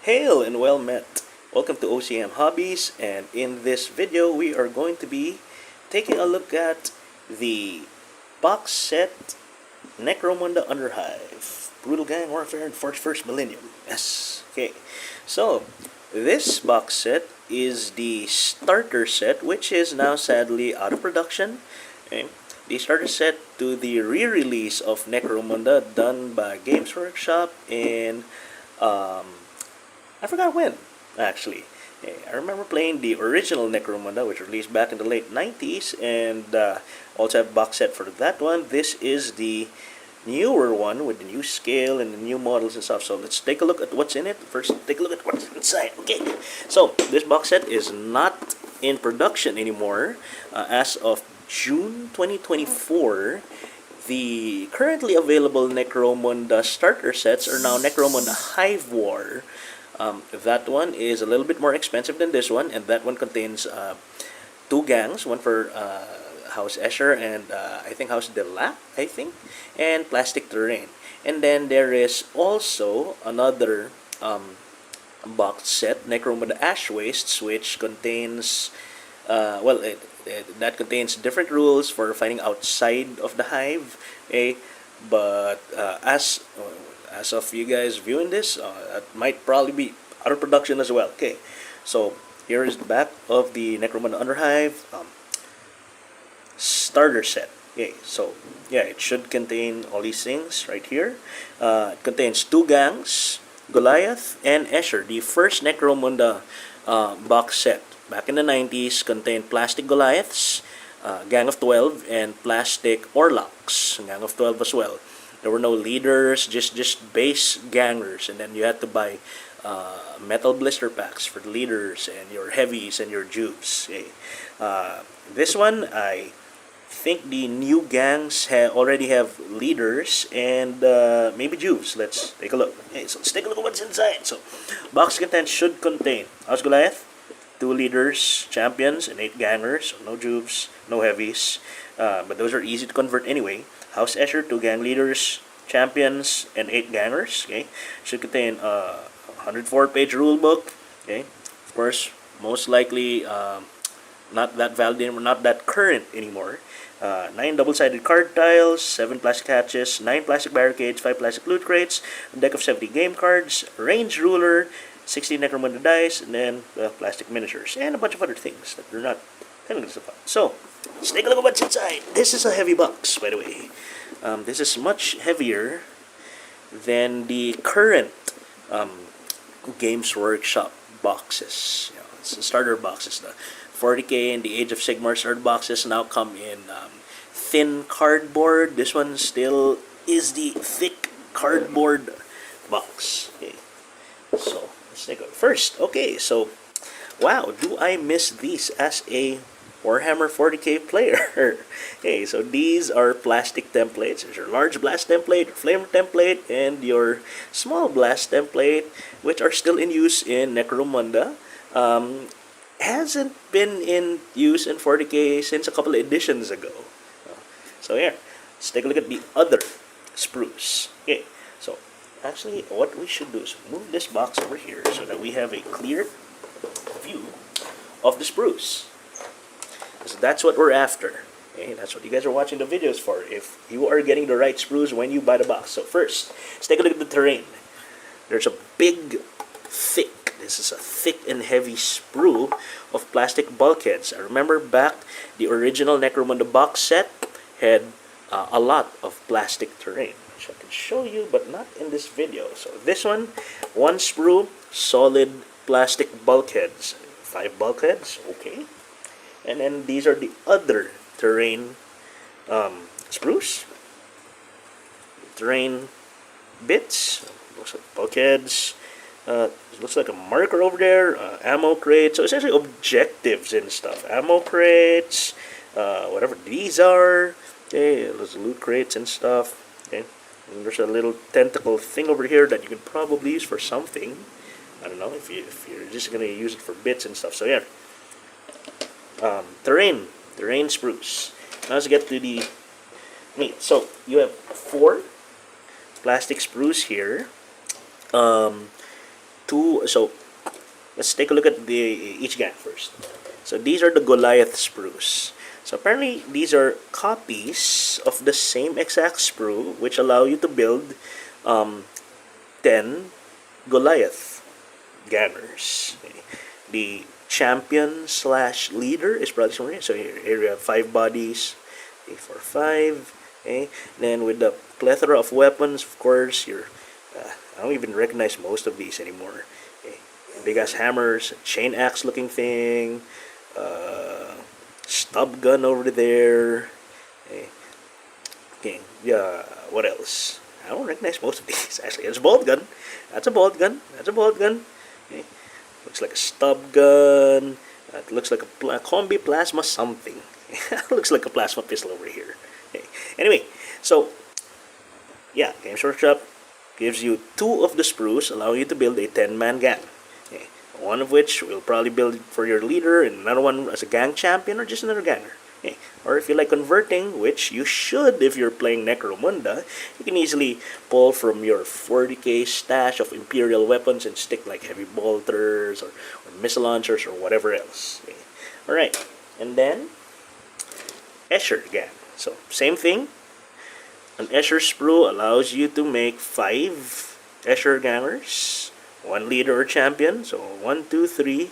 Hail and well met! Welcome to OCM Hobbies, and in this video we are going to be taking a look at the box set Necromunda Underhive Brutal Gang Warfare in 41st Millennium. Yes, okay. So, this box set is the starter set, which is now sadly out of production. Okay. The starter set to the re-release of Necromunda done by Games Workshop in I forgot when, actually. I remember playing the original Necromunda, which released back in the late 90s, and also have a box set for that one. This is the newer one with the new scale and the new models and stuff. So let's take a look at what's in it. First, take a look at what's inside. Okay, so this box set is not in production anymore. As of June 2024, the currently available Necromunda starter sets are now Necromunda Hive War. That one is a little bit more expensive than this one, and that one contains two gangs, one for House Escher and I think House Delap, and Plastic Terrain. And then there is also another box set, Necromunda Ash Wastes, which contains, that contains different rules for fighting outside of the hive. But as of you guys viewing this, it might probably be out of production as well. Okay, so here is the back of the Necromunda Underhive starter set. Okay, so yeah, it should contain all these things right here. It contains two gangs, Goliath and Escher. The first Necromunda box set back in the 90s contained plastic Goliaths, gang of 12, and plastic Orlocks, gang of 12 as well. There were no leaders, just base gangers, and then you had to buy metal blister packs for the leaders and your heavies and your juves. Okay. This one, I think the new gangs already have leaders and maybe juves. Let's take a look. Okay, so let's take a look at what's inside. So, box content should contain House Goliath, 2 leaders, champions, and 8 gangers. So no juves, no heavies, but those are easy to convert anyway. House Escher, 2 gang leaders, champions, and 8 gangers. Okay, should contain a 104-page rule book. Okay, of course, most likely not that valid anymore, not that current anymore. 9 double-sided card tiles, 7 plastic hatches, 9 plastic barricades, 5 plastic loot crates, a deck of 70 game cards, range ruler, 60 Necromunda dice, and then plastic miniatures, and a bunch of other things that they're not telling us about. So, let's take a look at what's inside. This is a heavy box, by the way. This is much heavier than the current Games Workshop boxes. You know, it's the starter boxes. The 40k and the Age of Sigmar starter boxes now come in thin cardboard. This one still is the thick cardboard box. Okay, so let's take a look first. Okay, so wow, do I miss these as a Warhammer 40k player? Okay, so these are plastic templates. There's your large blast template, your flame template, and your small blast template, which are still in use in Necromunda. Hasn't been in use in 40k since a couple of editions ago. So here, let's take a look at the other spruce. Okay, so actually what we should do is move this box over here so that we have a clear view of the spruce. So that's what we're after. Okay, that's what you guys are watching the videos for, if you are getting the right sprues when you buy the box. So first, let's take a look at the terrain. There's a big, thick, this is a thick and heavy sprue of plastic bulkheads. I remember back, the original Necromunda box set had a lot of plastic terrain, which I can show you, but not in this video. So this one sprue, solid plastic bulkheads. 5 bulkheads, okay. And then these are the other terrain sprues. Terrain bits. Looks like bulkheads. Looks like a marker over there. Ammo crates. So essentially objectives and stuff. Ammo crates. Whatever these are. Okay, those loot crates and stuff. Okay. And there's a little tentacle thing over here that you can probably use for something. I don't know if you're just gonna use it for bits and stuff. So yeah. Terrain spruce. Now let's get to the meat. So you have 4 plastic sprues here. two. So let's take a look at each gang first. So these are the Goliath sprues. So apparently these are copies of the same exact sprue, which allow you to build 10 Goliath gangers. Okay. The champion slash leader is probably somewhere here. So here we have 5 bodies. Okay, 4, 5. Okay. Then with the plethora of weapons, of course, I don't even recognize most of these anymore. Okay. Big ass hammers, chain axe looking thing, stub gun over there. Okay. Okay. Yeah. What else? I don't recognize most of these. Actually, it's a bolt gun. That's a bolt gun. That's a bolt gun. Okay. Looks like a stub gun. It looks like a combi plasma something. Looks like a plasma pistol over here. Okay. Anyway, so yeah, Games Workshop gives you 2 of the sprues, allowing you to build a 10-man gang. Okay. One of which will probably build for your leader, and another one as a gang champion, or just another ganger. Okay. Or if you like converting, which you should if you're playing Necromunda, you can easily pull from your 40k stash of Imperial weapons and stick like heavy bolters or missile launchers or whatever else. Okay. Alright, and then Escher Gang. So, same thing. An Escher sprue allows you to make 5 Escher gangers, 1 leader or champion. So 1, 2, 3,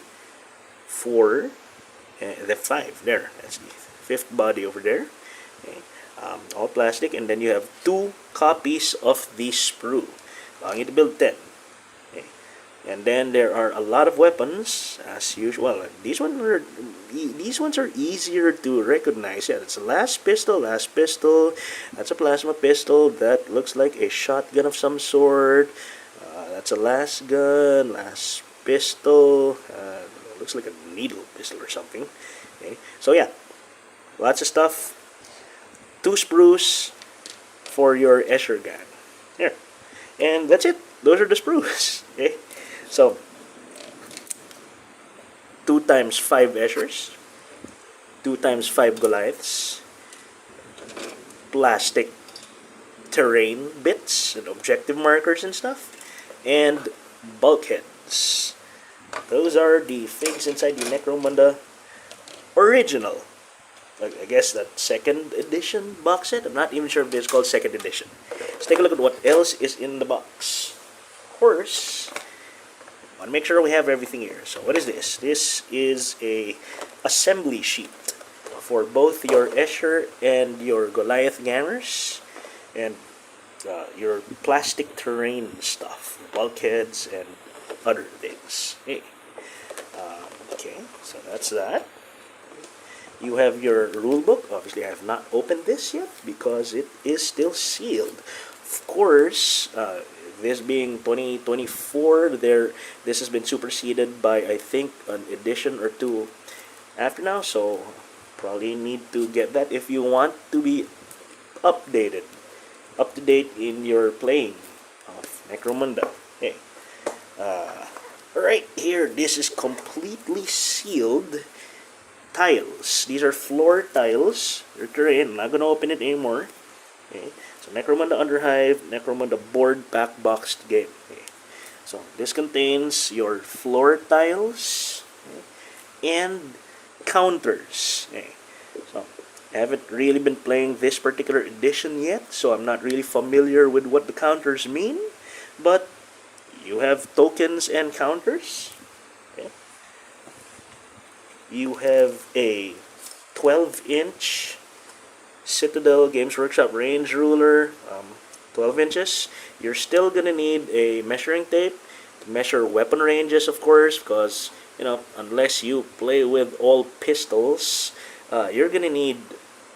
4, and the 5 there. That's the 5th body over there. Okay. All plastic, and then you have 2 copies of the sprue, allowing you to build 10. Okay. And then there are a lot of weapons as usual. Well, these ones are easier to recognize. Yeah, that's a last pistol. That's a plasma pistol. That looks like a shotgun of some sort. That's a last gun, last pistol. Looks like a needle pistol or something. Okay. So yeah, lots of stuff. 2 sprues for your Escher Gang. Here. And that's it. Those are the sprues. Okay. So 2 times 5 Eschers, 2 times 5 Goliaths, plastic terrain bits and objective markers and stuff, and bulkheads. Those are the things inside the Necromunda original. I guess that 2nd edition box set. I'm not even sure if it's called 2nd edition. Let's take a look at what else is in the box. Of course, I want to make sure we have everything here. So what is this? This is a assembly sheet for both your Escher and your Goliath gangers, and your plastic terrain stuff, bulkheads and other things. Hey. Okay, so that's that. You have your rule book. Obviously, I have not opened this yet because it is still sealed. Of course, this being 2024, this has been superseded by, I think, an edition or 2 after now. So probably need to get that if you want to be up to date in your playing of Necromunda. Okay. Right here, this is completely sealed tiles. These are floor tiles. They're terrain. I'm not gonna open it anymore. Okay. So Necromunda Underhive, Necromunda board pack boxed game. Okay. So this contains your floor tiles, okay, and counters. Okay. So I haven't really been playing this particular edition yet, so I'm not really familiar with what the counters mean, but you have tokens and counters. Okay. You have a 12-inch Citadel Games Workshop range ruler, 12 inches. You're still gonna need a measuring tape to measure weapon ranges, of course, because unless you play with all pistols, you're gonna need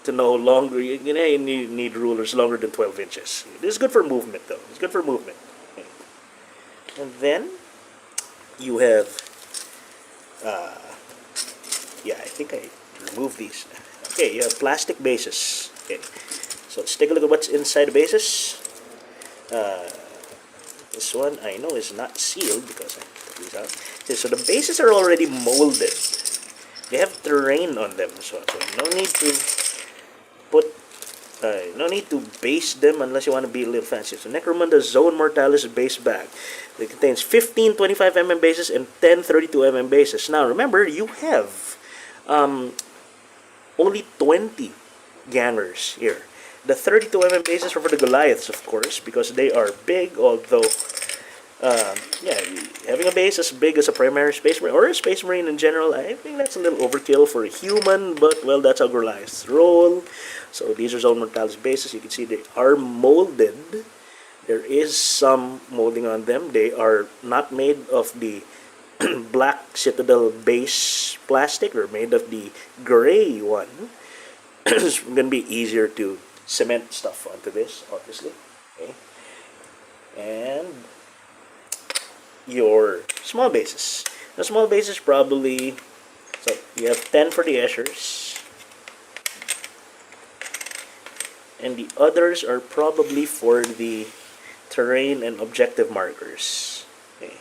to know longer. You're gonna need rulers longer than 12 inches. This is good for movement, though. It's good for movement. Okay. And then you have, yeah, I think I removed these. Okay, you have plastic bases. Okay, so let's take a look at what's inside the bases. This one I know is not sealed because I took these out. Okay, so the bases are already molded. They have terrain on them, so no need to put No need to base them unless you want to be a little fancy. So Necromunda Zone Mortalis base bag. It contains 15 25mm bases and 10 32mm bases. Now remember, you have only 20 gangers here. The 32mm bases are for the Goliaths, of course, because they are big, although yeah, having a base as big as a primary space marine or a space marine in general, I think that's a little overkill for a human, but well, that's how Goliaths roll. So these are Zone Mortalis bases. You can see they are molded. There is some molding on them. They are not made of the black Citadel base plastic, or made of the gray one. It's going to be easier to cement stuff onto this, obviously. Okay. And your small bases. The small bases probably, so you have 10 for the Eschers, and the others are probably for the terrain and objective markers. Okay.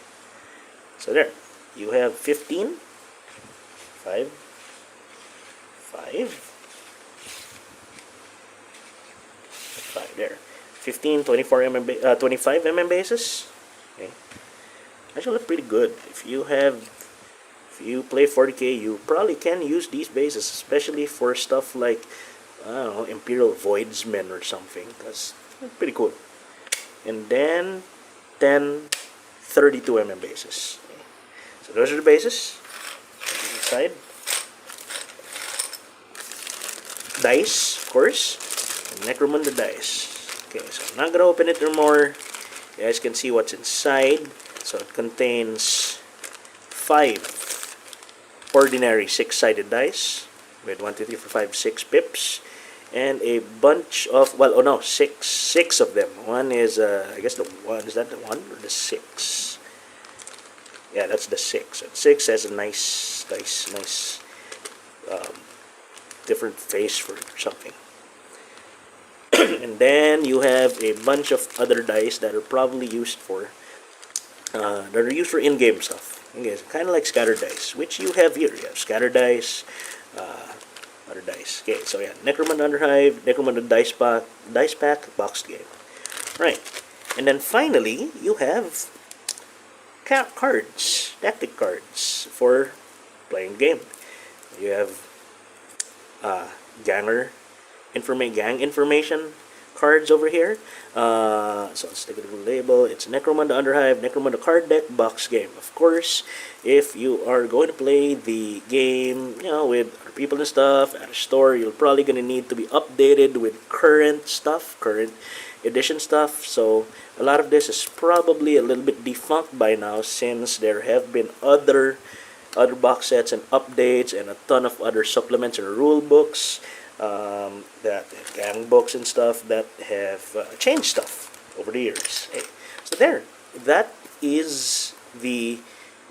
So there, you have 15, 5, 5 there. 15, 25 mm bases. Okay. Actually look pretty good. If you play 40k, you probably can use these bases, especially for stuff like, I don't know, Imperial Voidsmen or something, because they're pretty cool. And then 10 32mm bases. Okay. So those are the bases. Inside, dice, of course, and Necromunda dice. Okay, so I'm not gonna open it anymore. You guys can see what's inside. So it contains 5 ordinary 6-sided dice with 1, 2, 3, 4, 5, 6 pips, and a bunch of, well, oh no, six of them. One is, I guess the one, is that the one or the 6? Yeah, that's the 6. And 6 has a nice different face for it or something. And then you have a bunch of other dice that are probably used for in-game stuff. Okay, kind of like scatter dice, which you have here. You have scatter dice, other dice. Okay, so yeah, Necromunda Underhive, Necromunda Dice Pack, boxed game. Right, and then finally you have cards, tactic cards for playing game. You have gang information cards over here. So let's take a little label. It's Necromunda Underhive, Necromunda card deck, box game. Of course, if you are going to play the game, you know, with other people and stuff at a store, you're probably going to need to be updated with current stuff, current edition stuff. So a lot of this is probably a little bit defunct by now, since there have been other box sets and updates and a ton of other supplements and rule books, that gang books and stuff that have changed stuff over the years. Hey, so there, that is the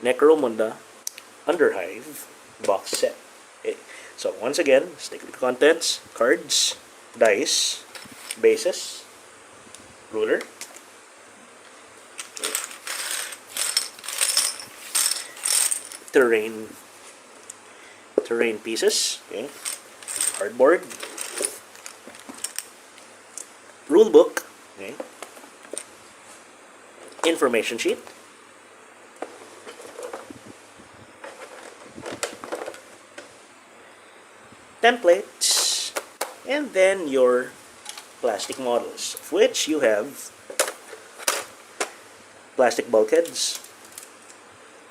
Necromunda Underhive box set. Okay. So once again, let's take a look at the contents: cards, dice, bases, ruler, terrain pieces, okay, cardboard, rule book, okay, information sheet, templates, and then your plastic models, of which you have plastic bulkheads,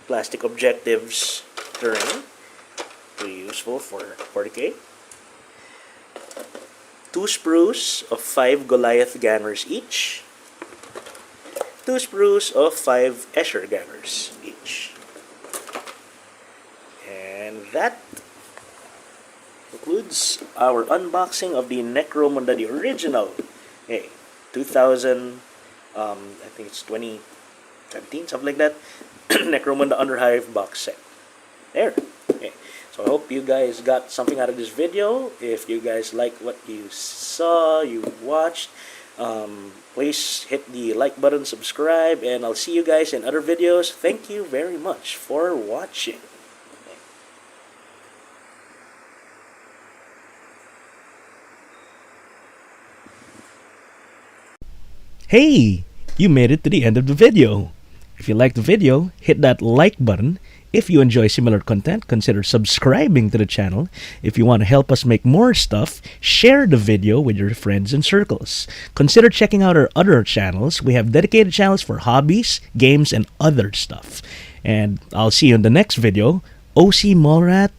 plastic objectives, terrain, pretty useful for 40k, 2 sprues of 5 Goliath Gangers each, 2 sprues of 5 Escher Gangers each. And that concludes our unboxing of the Necromunda, the original, 2000, I think it's 2017, something like that, Necromunda Underhive box set. There. Okay. So I hope you guys got something out of this video. If you guys like what you saw, you watched, please hit the like button, subscribe, and I'll see you guys in other videos. Thank you very much for watching. Hey, you made it to the end of the video. If you liked the video, hit that like button. If you enjoy similar content, consider subscribing to the channel. If you want to help us make more stuff, share the video with your friends and circles. Consider checking out our other channels. We have dedicated channels for hobbies, games, and other stuff. And I'll see you in the next video. OC Mallrat